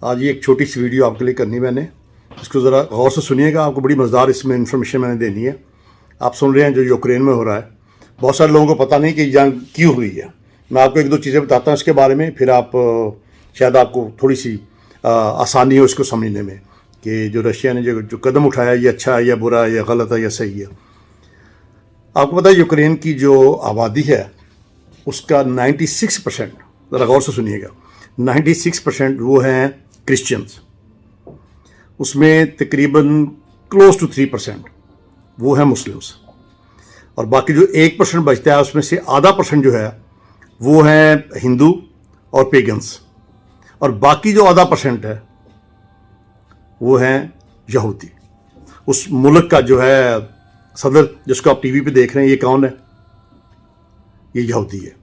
آج یہ ایک چھوٹی سی ویڈیو آپ کے لیے کرنی میں نے، اس کو ذرا غور سے سنیے گا، آپ کو بڑی مزیدار اس میں انفارمیشن میں نے دینی ہے۔ آپ سن رہے ہیں جو یوکرین میں ہو رہا ہے، بہت سارے لوگوں کو پتہ نہیں کہ جنگ کیوں ہوئی ہے۔ میں آپ کو ایک دو چیزیں بتاتا ہوں اس کے بارے میں، پھر آپ شاید آپ کو تھوڑی سی آسانی ہو اس کو سمجھنے میں کہ جو رشیا نے جو قدم اٹھایا یہ اچھا ہے یا برا ہے یا غلط ہے یا صحیح ہے۔ آپ کو پتہ ہے یوکرین کی جو آبادی ہے اس کا 96%، ذرا غور سے سنیے گا، 96% وہ ہیں کرسچنز، اس میں تقریباً کلوز ٹو 3% وہ ہیں مسلمس، اور باقی جو 1% بچتا ہے اس میں سے آدھا پرسنٹ جو ہے وہ ہیں ہندو اور پیگنس، اور باقی جو آدھا پرسنٹ ہے وہ ہیں یہودی۔ اس ملک کا جو ہے صدر جس کو آپ ٹی وی پہ دیکھ رہے ہیں، یہ کون ہے؟ یہ یہودی ہے۔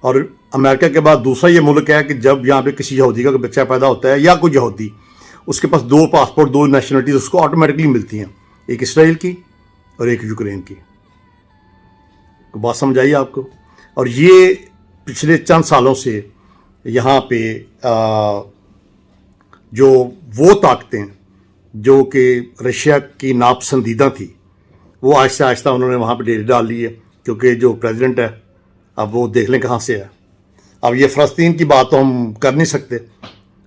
اور امریکہ کے بعد دوسرا یہ ملک ہے کہ جب یہاں پہ کسی یہودی کا بچہ پیدا ہوتا ہے یا کوئی یہودی، اس کے پاس 2 پاسپورٹ، 2 نیشنلٹیز اس کو آٹومیٹکلی ملتی ہیں، ایک اسرائیل کی اور ایک یوکرین کی۔ بات سمجھ آئی آپ کو؟ اور یہ پچھلے چند سالوں سے یہاں پہ جو وہ طاقتیں جو کہ رشیا کی ناپسندیدہ تھی، وہ آہستہ آہستہ انہوں نے وہاں پہ ڈیرے ڈال لی ہے، کیونکہ جو پریزیڈنٹ ہے اب وہ دیکھ لیں کہاں سے ہے۔ اب یہ فلسطین کی بات تو ہم کر نہیں سکتے،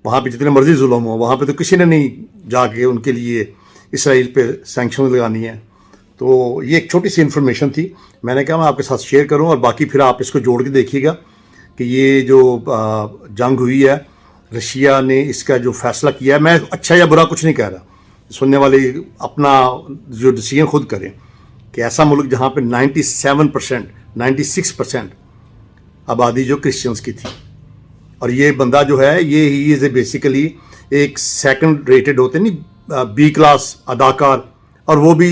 وہاں پہ جتنے مرضی ظلم ہو، وہاں پہ تو کسی نے نہیں جا کے ان کے لیے اسرائیل پہ سینکشن لگانی ہے۔ تو یہ ایک چھوٹی سی انفارمیشن تھی، میں نے کہا میں آپ کے ساتھ شیئر کروں، اور باقی پھر آپ اس کو جوڑ کے دیکھیے گا کہ یہ جو جنگ ہوئی ہے، رشیا نے اس کا جو فیصلہ کیا ہے، میں اچھا یا برا کچھ نہیں کہہ رہا، سننے والے اپنا جو ڈیسیژن خود کریں کہ ایسا ملک جہاں پہ 97%، 96% آبادی جو کرسچنس کی تھی، اور یہ بندہ جو ہے یہ ہی از بیسیکلی ایک سیکنڈ ریٹڈ ہوتے نہیں، بی کلاس اداکار، اور وہ بھی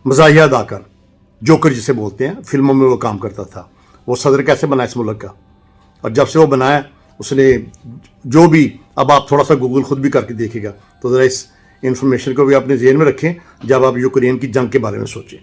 مزاحیہ اداکار، جوکر جسے بولتے ہیں، فلموں میں وہ کام کرتا تھا۔ وہ صدر کیسے بنا اس ملک کا، اور جب سے وہ بنایا اس نے جو بھی، اب آپ تھوڑا سا گوگل خود بھی کر کے دیکھے گا، تو ذرا اس انفارمیشن کو بھی اپنے ذہن میں رکھیں جب آپ یوکرین کی جنگ کے بارے میں سوچیں۔